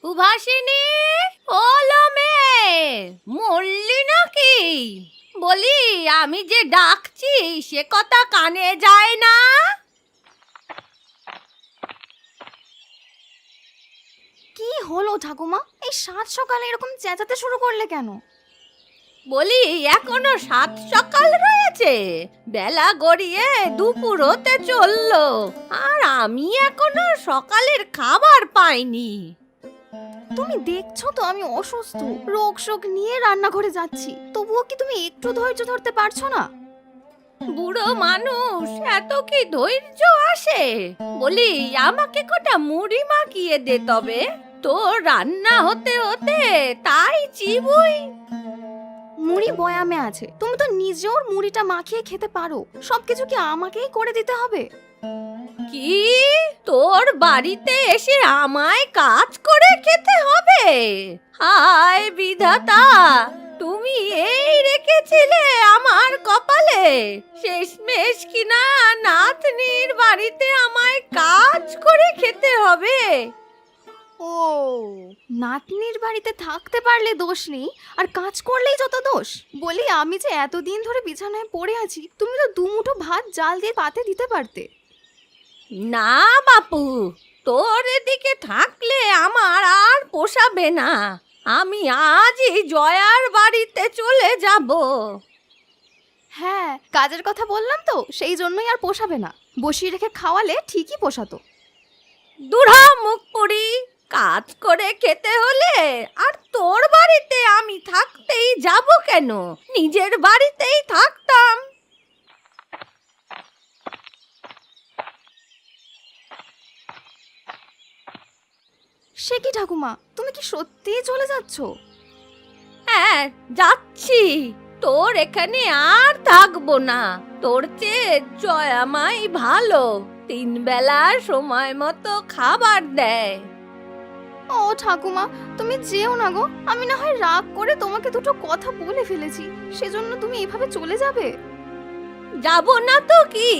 সুভাষিনী, ওলো মেয়ে, মরলি নাকি? বলি, আমি যে ডাকছি সে কথা কানে যায় না? কি হলো ঠাকুমা? এই সাত সকালে এরকম চেঁচাতে শুরু করলে কেন? বলি, এখনো সাত সকাল রয়েছে, বেলা গড়িয়ে দুপুর হতে চললো, আর আমি এখনো সকালের খাবার পাইনি। তুমি দেখছো তো আমি অসুস্থ, রোগ শোক নিয়ে রান্নাঘরে যাচ্ছি, তবুও কি তুমি একটু ধৈর্য ধরতে পারছো না? বুড়ো মানুষ, এত কি ধৈর্য আসে? বলি, আমাকে কটা মুড়ি মাখিয়ে দে তবে, তোর রান্না হতে হতে তাই চিবুই। মুড়ি বয়ামে আছে, তুমি তো নিজেও মুড়িটা মাখিয়ে খেতে পারো, সবকিছু কি আমাকেই করে দিতে হবে? কি, তোর বাড়িতে এসে আমায় কাজ করে খেতে হবে? হায় বিধাতা, তুমি এই রেখেছিলে আমার কপালে, শেষমেশ কিনা নাতনির বাড়িতে আমায় কাজ করে খেতে হবে। ও, নাতনির বাড়িতে থাকতে পারলে দোষ নেই, আর কাজ করলেই যত দোষ। বলি, আমি যে এতদিন ধরে বিছানায় পড়ে আছি, তুমি তো দুমুঠো ভাত জাল দিয়ে পাতে দিতে পারতে। না বাপু, তোর এদিকে থাকলে আমার আর পোষাবে না, আমি আজই জয়ার বাড়িতে চলে যাব। হ্যাঁ, কাজের কথা বললাম তো, সেই জন্যই আর পোষাবে না। বসিয়ে রেখে খাওয়ালে ঠিকই পোষাতো। দুরা মুখ পুরি, কাজ করে খেতে হলে আর তোর বাড়িতে আমি থাকতেই যাব কেন? নিজের বাড়িতেই থাকতাম। সে কি ঠাকুমা, তুমি কি সত্যিই চলে যাচ্ছ? হ্যাঁ, যাচ্ছি। তোর এখানে আর থাকবো না। তোর চেয়ে জয়ামাই ভালো, 3 বেলা সময় মতো খাবার দেয়। ও ঠাকুমা, তুমি যেও না গো, আমি না হয় রাগ করে তোমাকে দুটো কথা বলে ফেলেছি, সেজন্য তুমি এভাবে চলে যাবে? যাব না তো কি?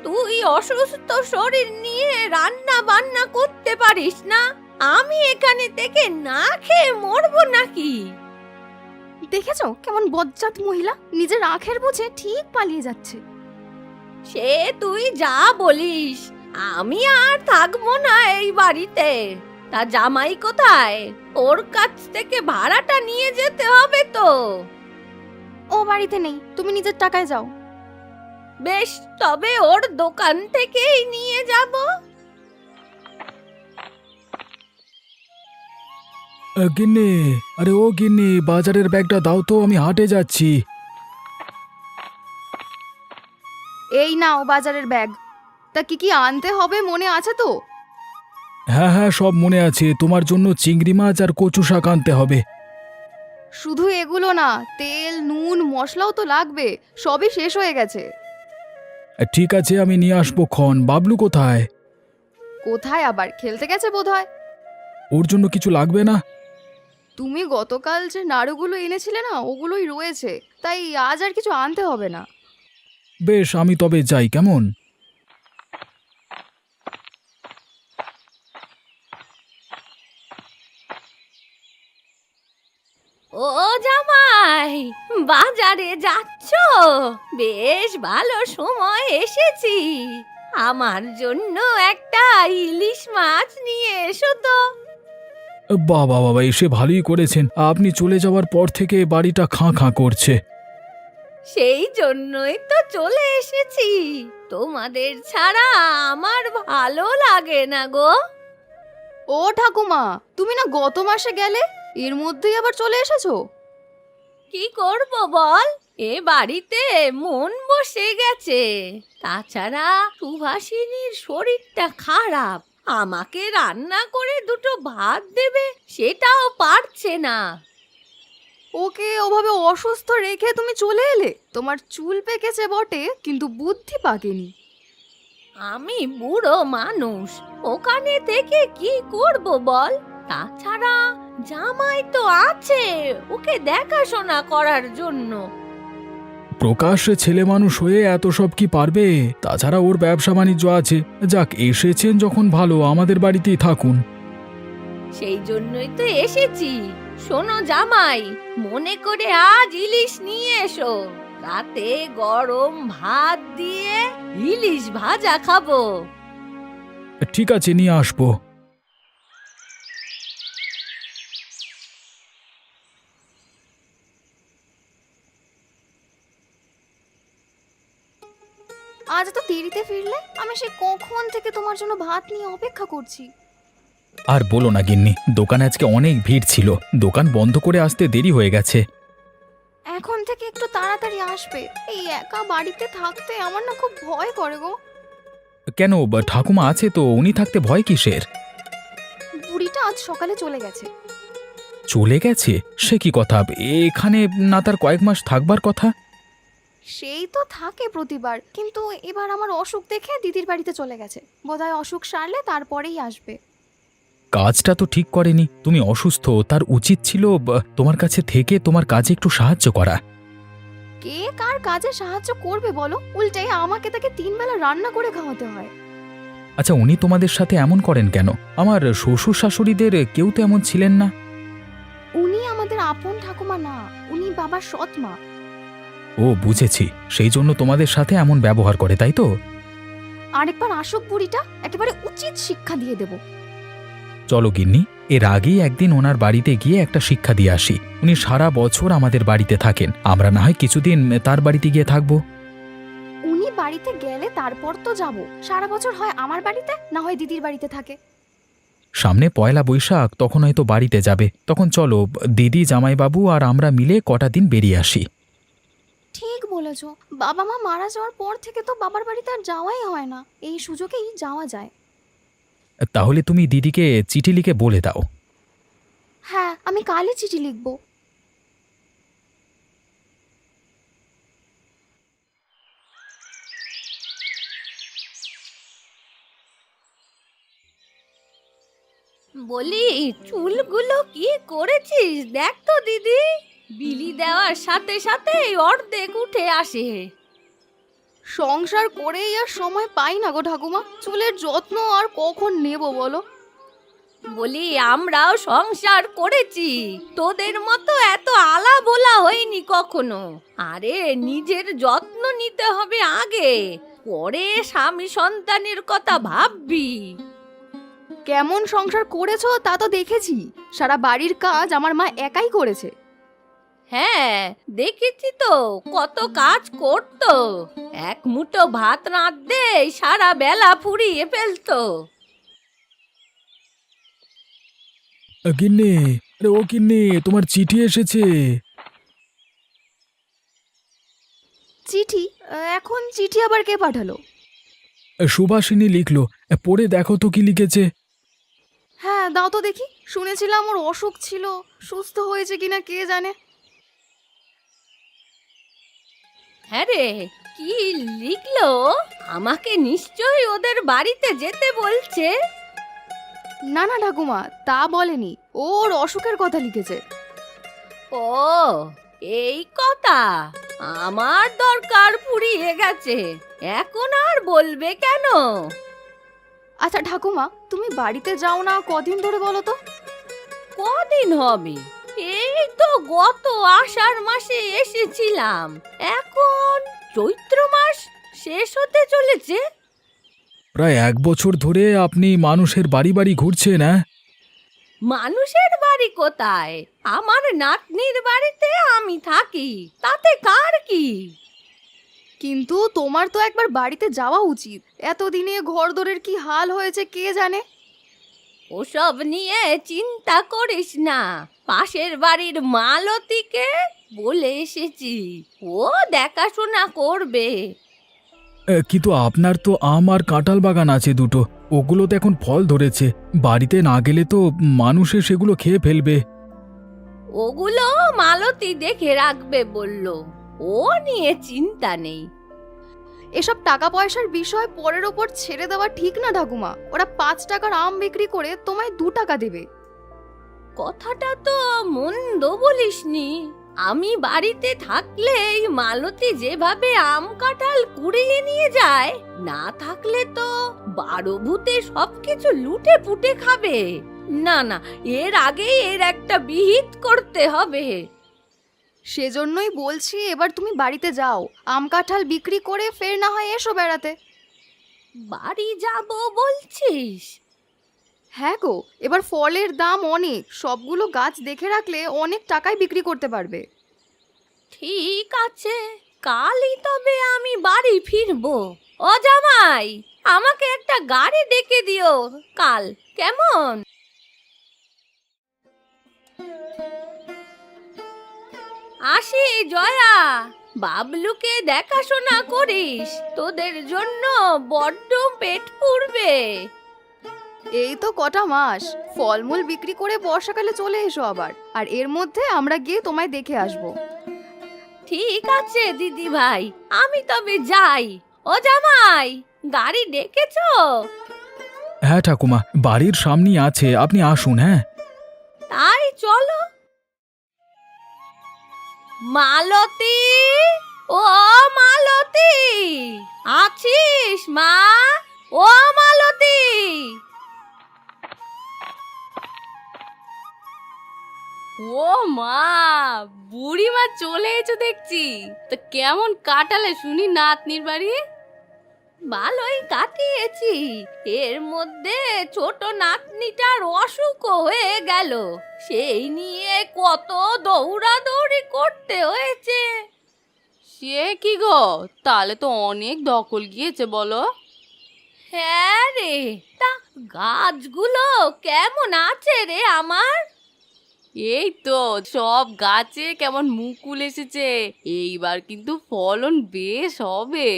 তুই অসুস্থ শরীর নিয়ে রান্না বান্না করতে পারিস না? আমি এখানে থেকে না খেয়ে মরবো নাকি? দেখেছো কেমন বজ্জাত মহিলা, নিজের আখের বুঝে ঠিক পালিয়ে যাচ্ছে। সে তুই যা বলিস, আমি আর থাকবো না এই বাড়িতে। তা জামাই কোথায়? ওর কাছ থেকে ভাড়াটা নিয়ে যেতে হবে তো। ও বাড়িতে নেই, তুমি নিজের টাকায় যাও। বেশ, তবে ওর দোকান থেকেই নিয়ে যাব। গিন্নি, আরে ও গিন্নি, বাজারের ব্যাগটা দাও তো, আমি হাটে যাচ্ছি। এই নাও বাজারের ব্যাগ। তা কি কি আনতে হবে মনে আছে তো? হ্যাঁ হ্যাঁ, সব মনে আছে। তোমার জন্য চিংড়ি মাছ আর কচু শাক আনতে হবে। শুধু এগুলো না, তেল নুন মশলাও তো লাগবে, সবই শেষ হয়ে গেছে। ঠিক আছে, আমি নিয়ে আসবো ক্ষণ। বাবলু কোথায়? কোথায় আবার, খেলতে গেছে বোধহয়। ওর জন্য কিছু লাগবে না? তুমি গতকাল যে নাড়ুগুলো এনেছিলে না, ওগুলোই রয়েছে, তাই আজ আর কিছু আনতে হবে না। বেশ, আমি তবে যাই, কেমন? ও জামাই, বাজারে যাচ্ছ? বেশ ভালো সময় এসেছি। আমার জন্য একটা ইলিশ মাছ নিয়ে এসো তো। বাবা বাবা, এসে ভালোই করেছেন। আপনি চলে যাওয়ার পর থেকে বাড়িটা খাঁ খাঁ করছে। সেই জন্যই তো চলে এসেছি, তোমাদের ছাড়া আমার ভালো লাগে না গো। ও ঠাকুমা, তুমি না গত মাসে গেলে, এর মধ্যেই আবার চলে এসেছো? কি করব বল, এ বাড়িতে মন বসে গেছে। তাছাড়া সুভাষিনীর শরীরটা খারাপ, আমাকে রান্না করে দুটো ভাত দেবে সেটাও পারছে না। ওকে ওভাবে অসুস্থ রেখে তুমি চলে এলে? তোমার চুল পেকেছে বটে, কিন্তু বুদ্ধি পাকেনি। আমি বুড়ো মানুষ, ওখানে থেকে কি করব বল? তাছাড়া জামাই তো আছে ওকে দেখাশোনা করার জন্য। প্রকাশ্যে ছেলে মানুষ হয়ে এত সব কি পারবে? তাছাড়া ওর ব্যবসা বাণিজ্য আছে। যাক, এসেছেন যখন ভালো, আমাদের বাড়িতেই থাকুন। সেই জন্যই তো এসেছি। শোনো জামাই, মনে করে আজ ইলিশ নিয়ে এসো, রাতে গরম ভাত দিয়ে ইলিশ ভাজা খাবো। ঠিক আছে, নিয়ে আসবো। আজ তো দেরিতে ফিরলে, আমি সে কখন থেকে তোমার জন্য ভাত নিয়ে অপেক্ষা করছি। আর বলো না গিন্নি, দোকানে আজকে অনেক ভিড় ছিল, দোকান বন্ধ করে আসতে দেরি হয়ে গেছে। এখন থেকে একটু তাড়াতাড়ি আসবে। এই একা বাড়িতে থাকতে আমার না খুব ভয় করে গো। কেন, ঠাকুমা আছে তো, উনি থাকতে ভয় কিসের? বুড়িটা আজ সকালে চলে গেছে। চলে গেছে? সে কি কথা, এখানে না তার কয়েক মাস থাকবার কথা? সেই তো থাকে প্রতিবার, কিন্তু এবার আমার অসুখ দেখে দিদির বাড়িতে চলে গেছে। বোধহয় অসুখ সারলে তারপরেই আসবে। কাজটা তো ঠিক করেনি, তুমি অসুস্থ, তার উচিত ছিল তোমার কাছে থেকে তোমার কাজে একটু সাহায্য করা। কে কার কাজে সাহায্য করবে বলো? উল্টে আমাকে তাকে 3 বেলা রান্না করে খাওয়াতে হয়। আচ্ছা, উনি তোমাদের সাথে এমন করেন কেন? আমার শ্বশুর শাশুড়িদের কেউ তো এমন ছিলেন না। উনি আমাদের আপন ঠাকুমা না, উনি বাবার সৎ মা। ও বুঝেছি, সেই জন্য তোমাদের সাথে এমন ব্যবহার করে, তাই তো? আরেকবার আসুক বুড়িটা, একেবারে উচিত শিক্ষা দিয়ে দেব। চলো গিন্নি, এর আগেই একদিন ওনার বাড়িতে গিয়ে একটা শিক্ষা দিয়ে আসি। উনি সারা বছর আমাদের বাড়িতে থাকেন, আমরা না হয় কিছুদিন তার বাড়িতে গিয়ে থাকবো। উনি বাড়িতে গেলে তারপর তো যাব। সারা বছর হয় আমার বাড়িতে, না হয় দিদির বাড়িতে থাকে। সামনে পয়লা বৈশাখ, তখন হয়তো বাড়িতে যাবে, তখন চলো দিদি, জামাইবাবু আর আমরা মিলে কটা দিন বেরিয়ে আসি। ঠিক বলেছ, বাবা মা মারা যাওয়ার পর থেকে তো বাবার বাড়িতে আর যাওয়াই হয় না। এই সুযোগেই যাওয়া যায়। তাহলে তুমি দিদিকে চিঠি লিখে বলে দাও। হ্যাঁ, আমি কালই চিঠি লিখব। বলি, চুলগুলো কি করেছিস দেখ তো দিদি, বিলি দেওয়ার সাথে সাথে অর্ধেক উঠে আসে। সংসার করেই আর সময় পাই না গো ঠাকুমা, চুলের যত্ন আর কখন নেব বলো? বলি, আমরাও সংসার করেছি, তোদের মতো এত আলা বলা হয়নি কখনো। আরে নিজের যত্ন নিতে হবে আগে, পরে স্বামী সন্তানের কথা ভাববি। কেমন সংসার করেছো তা তো দেখেছি। সারা বাড়ির কাজ আমার মা একাই করেছে। হ্যাঁ, দেখেছি তো কত কাজ করতো। এক মুঠো ভাত রাঁধতে সারা বেলা ফুরিয়ে ফেলতো। গিন্নি, আরে ও গিন্নি, তোমার চিঠি এসেছে। চিঠি? এখন চিঠি আবার কে পাঠালো? সুভাষিনী লিখলো, পড়ে দেখো তো কি লিখেছে। হ্যাঁ, দাও তো দেখি। শুনেছিলাম ওর অসুখ ছিল, সুস্থ হয়েছে কিনা কে জানে। হ্যাঁ রে, কি লিখলো? আমাকে নিশ্চয়ই ওদের বাড়িতে যেতে বলছে। না না ঠাকুমা, তা বলেনি। ওর অসুখের কথা লিখেছে। ও, এই কথা। আমার দরকার ফুরিয়ে গেছে, এখন আর বলবে কেন? আচ্ছা ঠাকুমা, তুমি বাড়িতে যাও না কদিন ধরে বলো তো? কদিন হবে? এই তো গত আষাঢ় মাসে এসেছিলাম, এখন চৈত্র মাস শেষ হতে চলেছে। প্রায় 1 বছর ধরে আপনি মানুষের বাড়ি বাড়ি ঘুরছেন। হ্যাঁ, মানুষের বাড়ি কোথায়? আমার নাতনির বাড়িতে আমি থাকি, তাতে কার কি? কিন্তু তোমার তো একবার বাড়িতে যাওয়া উচিত। এতদিনে ঘরদোরের কি হাল হয়েছে কে জানে। ওসব নিয়ে চিন্তা করিস না, পাশের বাড়ির মালতীকে বলে এসেছি, ও দেখাশোনা করবে। কিন্তু আপনার তো আম আর কাঁঠাল বাগান আছে দুটো, ওগুলোতে এখন ফল ধরেছে, বাড়িতে না গেলে তো মানুষে সেগুলো খেয়ে ফেলবে। ওগুলো মালতী দেখে রাখবে বলল, ও নিয়ে চিন্তা নেই। এসব টাকা পয়সার বিষয় পরের ওপর ছেড়ে দেওয়া ঠিক না ঠাকুমা। ওরা 5 টাকার আম বিক্রি করে তোমায় 2 টাকা দেবে। কথাটা তো মন্দ বলিসনি। আমি বাড়িতে থাকলেই মালতী যেভাবে আম কাঁঠাল কুড়িয়ে নিয়ে যায়, না থাকলে তো 12 ভূতে সবকিছু লুটে পুটে খাবে। না না, এর আগেই এর একটা বিহিত করতে হবে। সেজন্যই বলছি এবার তুমি বাড়িতে যাও, আম কাঁঠাল বিক্রি করে ফের না হয় এসো বেড়াতে। বাড়ি যাব বলছিস? হ্যাঁ গো, এবার ফলের দাম অনেক, সবগুলো গাছ দেখে রাখলে অনেক টাকায় বিক্রি করতে পারবে। ঠিক আছে, কালই তবে আমি বাড়ি ফিরবো। ও জামাই, আমাকে একটা গাড়ি ডেকে দিও কাল, কেমন? আসি জয়া, বাবলুকে দেখাশোনা করিস, তোদের জন্য বড্ড পেট পুড়বে। এই তো কটা মাস, ফলমূল বিক্রি করে বর্ষাকালে চলে এসো আবার, আর এর মধ্যে আমরা গিয়ে তোমায় দেখে আসবো। ঠিক আছে দিদি ভাই, আমি তবে যাই। ও জামাই, গাড়ি ডেকেছো? হ্যাঁ ঠাকুমা, বাড়ির সামনেই আছে, আপনি আসুন। হ্যাঁ তাই চলো। মালতী, ও মালতী, আছিস মা? ও মালতী। ও মা, বুড়িমা চলে এসো দেখছি। তো কেমন কাটালে শুনি নাতনির বাড়ি? ভালোই কাটিয়েছি, এর মধ্যে ছোট নাতনিটার অসুখ হয়ে গেল, সেই নিয়ে কত দৌড়াদৌড়ি করতে হয়েছে। সে কি গো, তাহলে তো অনেক দখল গিয়েছে বলো। হ্যাঁ রে, তা গাছগুলো কেমন আছে রে আমার? এই তো সব গাছে কেমন মুকুল এসেছে, এইবার কিন্তু ফলন বেশ হবে।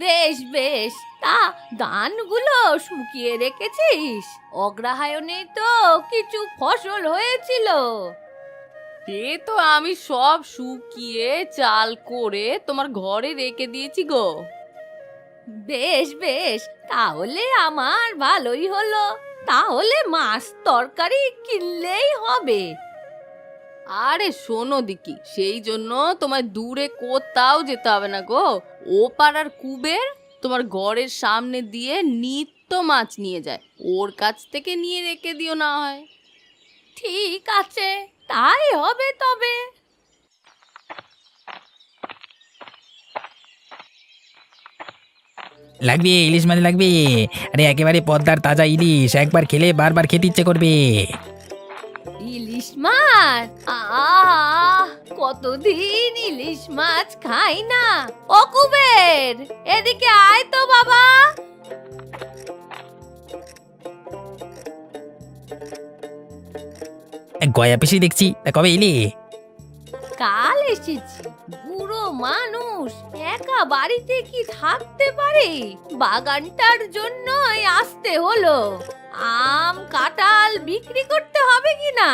বেশ বেশ, তা ধানগুলো শুকিয়ে রেখেছিস? অগ্রহায়ণে তো কিছু ফসল হয়েছিল। সে তো আমি সব শুকিয়ে চাল করে তোমার ঘরে রেখে দিয়েছি গো। বেশ বেশ, তাহলে আমার ভালোই হলো, তাহলে মাছ তরকারি কিনলেই হবে। আরে শোনো দিকি, সেই জন্য তোমার দূরে কোথাও যেতে হবে না গো। ও পাড়ার কুবের তোমার ঘরের সামনে দিয়ে নিত্য মাছ নিয়ে যায়, ওর কাছ থেকে নিয়ে রেখে দিও না হয়। ঠিক আছে, তাই হবে তবে। লাগবে, ইলিশ মাছ লাগবে। আরে একেবারে পদ্মার তাজা ইলিশ, একবার খেলে বারবার খেতে ইচ্ছে করবে। ইলিশ মাছ, আহ কতদিন ইলিশ মাছ খাই না। ও কুবের, এদিকে আয় তো বাবা। গয়া পিসি দেখছি, তা কবে এলি? কাল এসেছি, বুড়ো মানুষ একা বাড়িতে কি থাকতে পারে? বাগানটার জন্যই আসতে হলো। আম কাঁঠাল বিক্রি করতে হবে কিনা?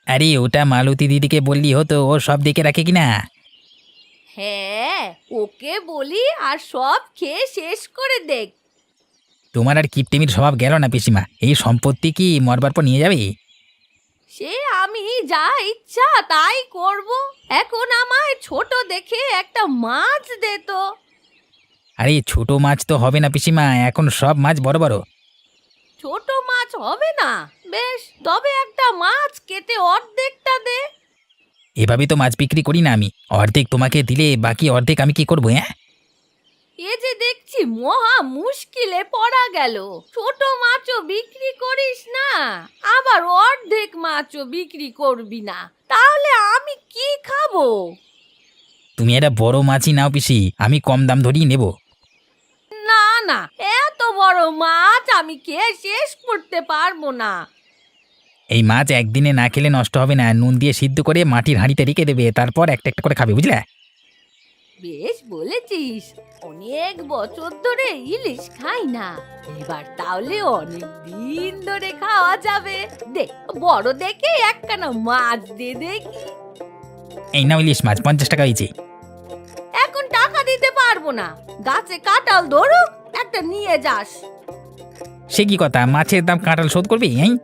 আরে ওটা মালতী দিদিকে বললি হতো, ও সব দেখে রাখে কিনা। হ্যাঁ, ওকে বলি আর সব খেয়ে শেষ করে দেখ। তোমার আর কিপটেমির স্বভাব গেল না পিসিমা, এই সম্পত্তি কি মরবার পর নিয়ে যাবে? সে আমি যা ইচ্ছা তাই করব। এখন আমায় ছোট দেখে একটা মাছ দে তো। আরে ছোট মাছ তো হবে না পিসিমা, এখন সব মাছ বড় বড়। ছোট মাছ হবে না? বেশ, তবে একটা মাছ কেটে অর্ধেকটা দে। এভাবে তো মাছ বিক্রি করি না আমি, অর্ধেক তোমাকে দিলে বাকি অর্ধেক আমি কি করবো? হ্যাঁ এ যে দেখছি মহা মুশকিলে পড়া গেল। ছোট মাছও বিক্রি করিস না, আবার অর্ধেক মাছও বিক্রি করবি না, তাহলে আমি কি খাবো? তুমি একটা বড় মাছই নাও পিসি, আমি কম দাম ধরেই নেব। না না, এত বড় মাছ আমি খেয়ে শেষ করতে পারবো না। এই মাছ একদিনে না খেলে নষ্ট হবে না, নুন দিয়ে সিদ্ধ করে মাটির হাঁড়িতে রেখে দেবে, তারপর একটা একটা করে খাবে, বুঝলে? বেশ বলেছিস, অনেক বছর ধরে ইলিশ খাই না, এবার তাহলে অনেক দিন ধরে খাওয়া যাবে। দে, বড় দেখে একখানা মাছ দে দেখি। এই নাও ইলিশ মাছ, 50 টাকা হয়েছে। এখন টাকা দিতে পারবো না, গাছে কাঁঠাল ধরুক একটা নিয়ে যাস। সে কি কথা, মাছের দাম কাঁঠাল শোধ করবি? হ্যাঁ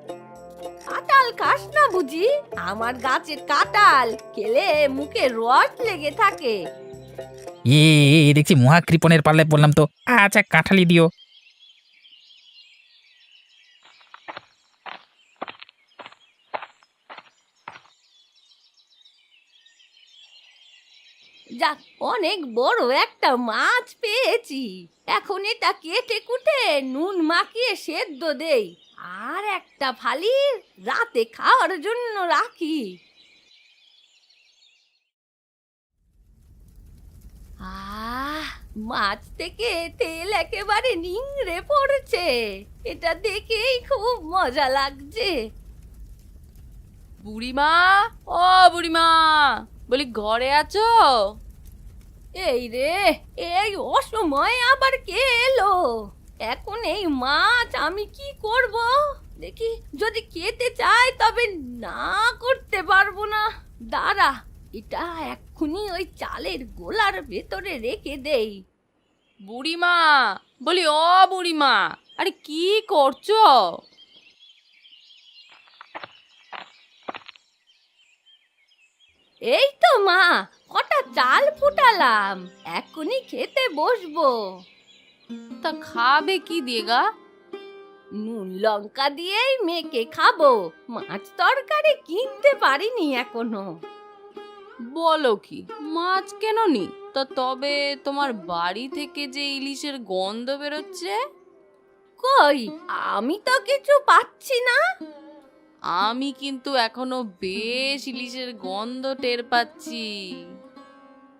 কাঁঠাল খাস না বুঝি? আমার গাছের কাঁঠাল খেলে মুখে রস লেগে থাকে। দেখছি মহাকৃপণের পাল্লায় পড়লাম তো। আচ্ছা কাঁঠালি দিও। যাক, অনেক বড় একটা মাছ পেয়েছি। এখন এটা কেটে কুটে নুন মাখিয়ে সেদ্ধ দেই, আর একটা ফালি রাতে খাওয়ার জন্য রাখি। মাছ থেকে তেল একেবারে নিংড়ে পড়ছে, এটা দেখেই খুব মজা লাগছে। বুড়িমা, ও বুড়িমা, বলি ঘরে আছো? এই রে, এই অসময়ে আবার কে এলো? এখন এই মাছ আমি কি করব? দেখি, যদি খেতে চাই তবে না করতে পারবো না। দাঁড়া, এটা এক্ষুনি ওই চালের গোলার ভেতরে রেখে দেই। বুড়িমা, বলি ও বুড়িমা, আরে কি করছো? এই তো মা, কটা চাল ফুটালাম, এক্ষুনি খেতে বসবো। তা খাবে কি দিয়ে গা? নুন লঙ্কা দিয়েই মেখে খাবো, মাছ তরকারি কিনতে পারিনি এখনো। বলো কি, মাছ কেন নি? তা তবে তোমার বাড়ি থেকে যে ইলিশের গন্ধ বেরোচ্ছে। কই, আমি তো কিছু পাচ্ছি না। আমি কিন্তু এখনো বেশ ইলিশের গন্ধ টের পাচ্ছি।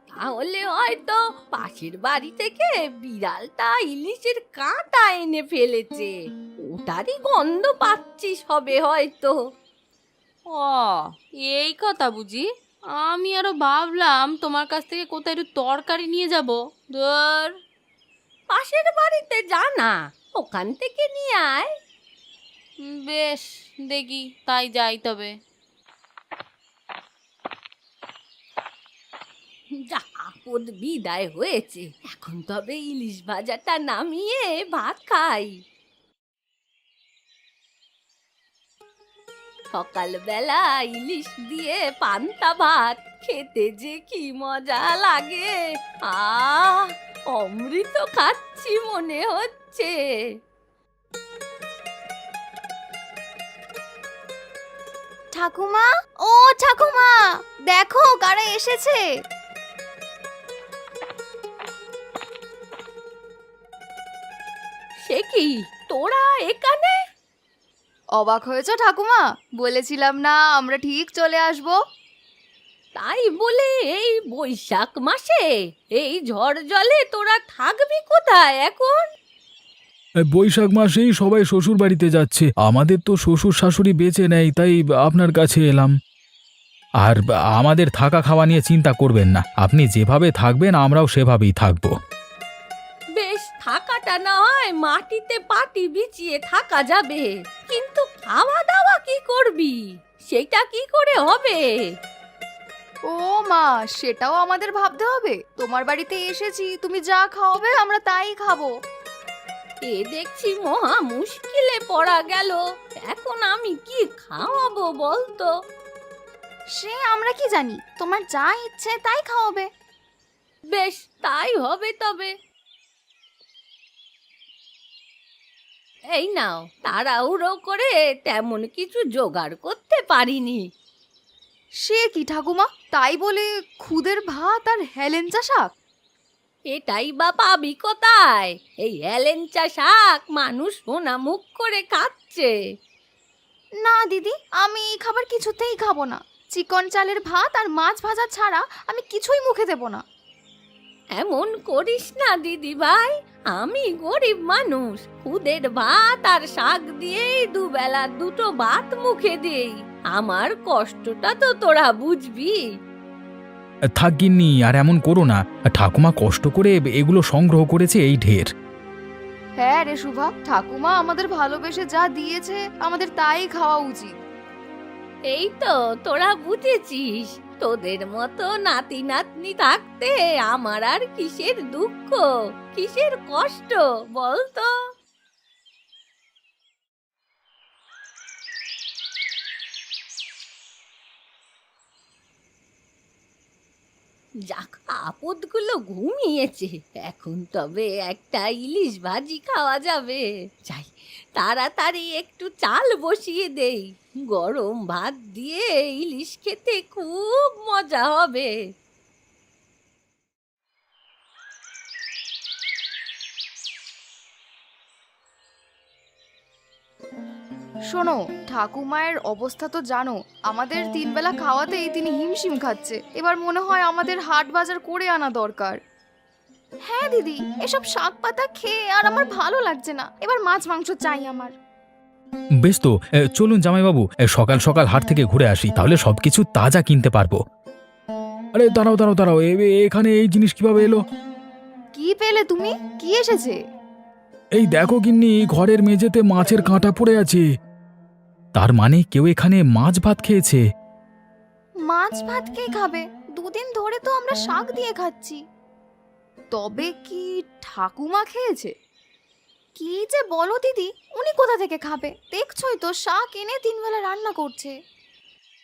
তাহলে হয়তো পাশের বাড়ি থেকে বিড়ালটা ইলিশের কাঁটা এনে ফেলেছে, ওটারই গন্ধ পাচ্ছিস হবে হয়তো। ও, এই কথা বুঝি? আমি আরো ভাবলাম তোমার কাছ থেকে কোথায় একটু তরকারি নিয়ে যাব। ধর, পাশের বাড়িতে জানা, ওখান থেকে নিয়ে আয়। বেশ, দেখি তাই যাই তবে। যা আপদ বিদায় হয়েছে, এখন তবে ইলিশ ভাজাটা নামিয়ে ভাত খাই। সকালবেলা ইলিশ দিয়ে পান্তা ভাত খেতে যে কি মজা লাগে, অমৃত খাচ্ছি মনে হচ্ছে। ঠাকুমা, ও ঠাকুমা, দেখো কারা এসেছে। সে কি, তোরা এখানে? অবাক হয়েছো ঠাকুমা? বলেছিলাম না আমরা ঠিক চলে আসবো। তাই বলে এই বৈশাখ মাসে এই ঝড় জলে তোরা থাকবি কোথায় এখন? বৈশাখ মাসেই সবাই শ্বশুর বাড়িতে যাচ্ছে, আমাদের তো শ্বশুর শাশুড়ি বেঁচে নেই, তাই আপনার কাছে এলাম। আর আমাদের থাকা খাওয়া নিয়ে চিন্তা করবেন না, আপনি যেভাবে থাকবেন আমরাও সেভাবেই থাকবো। বেশ, থাকাটা না হয় মাটিতে পাটি বিছিয়ে থাকা যাবে, কিন্তু খাওয়া দাওয়া কি করবি? সেটা কি করে হবে? ও মা, সেটাও আমাদের ভাবতে হবে। তোমার বাড়িতে এসেছি, তুমি যা খাওয়াবে আমরা তাই খাবো। এ দেখছি মহা মুশকিলে পড়া গেল। এখন আমি কি খাওয়াবো বলতো? সে আমরা কি জানি, তোমার যা ইচ্ছে তাই খাওয়াবে। বেশ, তাই হবে তবে। এই নাও, তাড়াহুড়ো করে তেমন কিছু জোগাড় করতে পারিনি। সে কি ঠাকুমা, তাই বলে খুদের ভাত আর হেলেঞ্চা শাক? এটাই বা পাবি কোথায়? এই হেলেঞ্চা শাক মানুষ সোনা মুখ করে খাচ্ছে। না দিদি, আমি এই খাবার কিছুতেই খাবো না। চিকন চালের ভাত আর মাছ ভাজা ছাড়া আমি কিছুই মুখে দেব না। এমন করিস না দিদি ভাই, আমি গরিব মানুষ, খুদের ভাত আর শাক দিয়েই দুবেলা দুটো ভাত মুখে দেই। আমার কষ্টটা তো তোরা বুঝবি। থাক গিন্নি, আর এমন করো না, ঠাকুমা কষ্ট করে এগুলো সংগ্রহ করেছে এই ঢের। হ্যাঁ রে শুভা, ঠাকুমা আমাদের ভালোবেসে যা দিয়েছে আমাদের তাই খাওয়া উচিত। এই তো তোরা বুঝেছিস, তোদের মতো নাতি নাতনি থাকতে আমার আর কিসের দুঃখ, কিসের কষ্ট বলতো? যাক, আপদগুলো ঘুমিয়েছে, এখন তবে একটা ইলিশ ভাজি খাওয়া যাবে। যাই, তাড়াতাড়ি একটু চাল বসিয়ে দেই, গরম ভাত দিয়ে ইলিশ খেতে খুব মজা হবে। শোনো, ঠাকুমায়ের অবস্থা তো জানো, আমাদের 3 বেলা খাওয়াতেই তিনি হিমশিম খাচ্ছে। এবার মনে হয় আমাদের হাট বাজার করে আনা দরকার। হ্যাঁ দিদি, এসব শাক পাতা খেয়ে আর আমার ভালো লাগছে না, এবার মাছ মাংস চাই আমার। বেশ তো, চলুন জামাইবাবু, সকাল সকাল হাট থেকে ঘুরে আসি, তাহলে সবকিছু তাজা কিনতে পারবো। আরে দাঁড়াও দাঁড়াও দাঁড়াও, এখানে এই জিনিস কিভাবে এলো? কি পেলে তুমি? কি এসেছে? এই দেখো গিন্নি, ঘরের মেঝেতে মাছের কাঁটা পড়ে আছে। তার মানে কেউ এখানে মাছ ভাত খেয়েছে। মাছ ভাত কে খাবে? 2 দিন ধরে তো আমরা শাক দিয়ে খাচ্ছি। তবে কি ঠাকুমা খেয়েছে? কি যে বলো দিদি, উনি কোথা থেকে খাবে? দেখছই তো শাক এনে 3 বেলা রান্না করছে।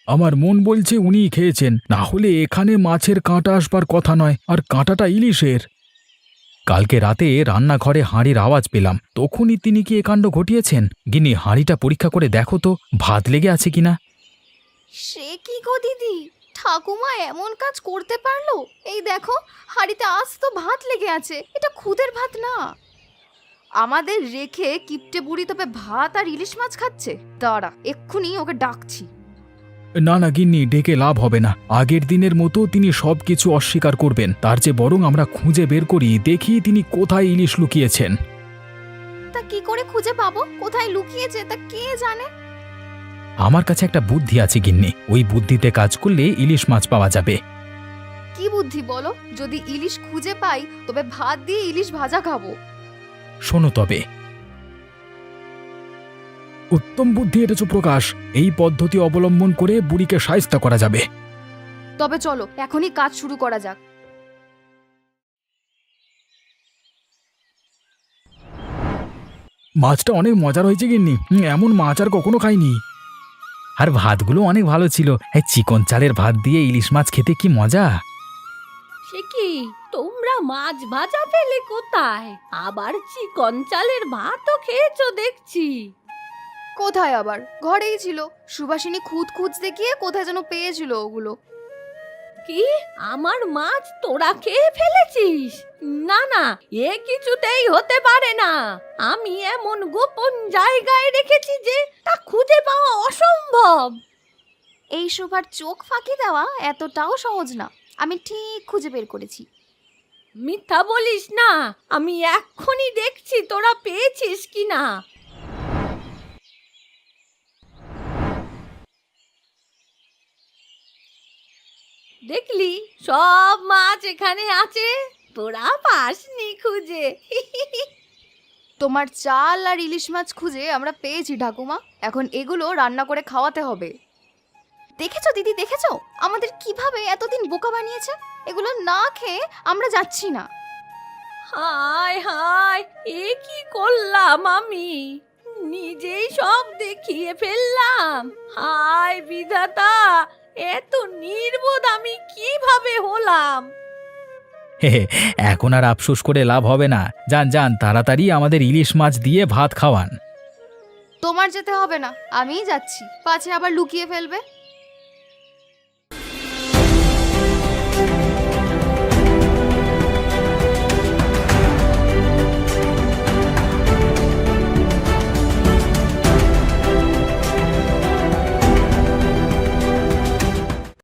আমার মন বলছে উনিই খেয়েছেন, না হলে এখানে মাছের কাঁটা আসবার কথা নয়, আর কাঁটাটা ইলিশের। কালকে রাতে রান্নাঘরে হাঁড়ির আওয়াজ পেলাম, তখনই তিনি কি এ কাণ্ড ঘটিয়েছেন। গিন্নি, হাঁড়িটা পরীক্ষা করে দেখো তো ভাত লেগে আছে কিনা। সে কি গো দিদি, ঠাকুমা এমন কাজ করতে পারলো? এই দেখো, হাঁড়িতে আজ তো ভাত লেগে আছে, এটা খুদের ভাত না। আমাদের রেখে কিপটে বুড়ি তবে ভাত আর ইলিশ মাছ খাচ্ছে। দাঁড়া, এক্ষুনি ওকে ডাকছি। না না গিন্নি, ডেকে লাভ হবে না। আগের দিনের মতো তিনি সবকিছু অস্বীকার করবেন, তার চেয়ে বরং আমরা খুঁজে বের করি, দেখি তিনি কোথায় ইলিশ লুকিয়েছেন। তা কি করে খুঁজে পাবো কোথায় লুকিয়েছে? তা কে জানে? আমার কাছে একটা বুদ্ধি আছে গিন্নি, ওই বুদ্ধিতে কাজ করলে ইলিশ মাছ পাওয়া যাবে। কি বুদ্ধি বলো? যদি ইলিশ খুঁজে পাই তবে ভাত দিয়ে ইলিশ ভাজা খাবো। শোনো তবে, উত্তম বুদ্ধি এনেছো প্রকাশ। এই পদ্ধতি অবলম্বন করে বুড়িকে শায়েস্তা করা যাবে। তবে চলো এখনই কাজ শুরু করা যাক। মাছটা অনেক মজার হয়েছে গিন্নি, এমন মাছ আর কখনো খাইনি। আর ভাতগুলো অনেক ভালো ছিল, এই চিকন চালের ভাত দিয়ে ইলিশ মাছ খেতে কি মজা। সে কি, তোমরা মাছ ভাজা পেলে কোথায়? আবার চিকন চালের ভাতও খেয়েছো দেখছি। কোথায় আবার, ঘরেই ছিল। সুভাষিনী খুঁত খুঁজতে গিয়ে কোথায় যেন পেয়েছিল ওগুলো। কি, আমার মাছ তোরা খেয়ে ফেলেছিস? না না, এ কিছুতেই হতে পারে না। আমি এমন গোপন জায়গায় রেখেছি যে তা খুঁজে পাওয়া অসম্ভব। এই সুভার চোখ ফাঁকি দেওয়া এতটাও সহজ না, আমি ঠিক খুঁজে বের করেছি। মিথ্যা বলিস না, আমি এক্ষুনি দেখছি তোরা পেয়েছিস কিনা। দেখলি, সব মাছ এখানে আছে, তোরা পাসনি খুঁজে। তোমার চাল আর ইলিশ মাছ খুঁজে আমরা পেয়েছি ঠাকুমা, এখন এগুলো রান্না করে খাওয়াতে হবে। দেখেছো দিদি, দেখেছো আমাদের কিভাবে এতদিন বোকা বানিয়েছে? এগুলো না খেয়ে আমরা যাচ্ছি না। হায় হায়, এ কি করলাম আমি? নিজেই সব দেখিয়ে ফেললাম। হায় বিধাতা, এত নির্বোধ আমি কিভাবে হলাম? এখন আর আফসোস করে লাভ হবে না। যান যান, তাড়াতাড়ি আমাদের ইলিশ মাছ দিয়ে ভাত খাওয়ান। তোমার যেতে হবে না, আমিই যাচ্ছি, পাছে আবার লুকিয়ে ফেলবে।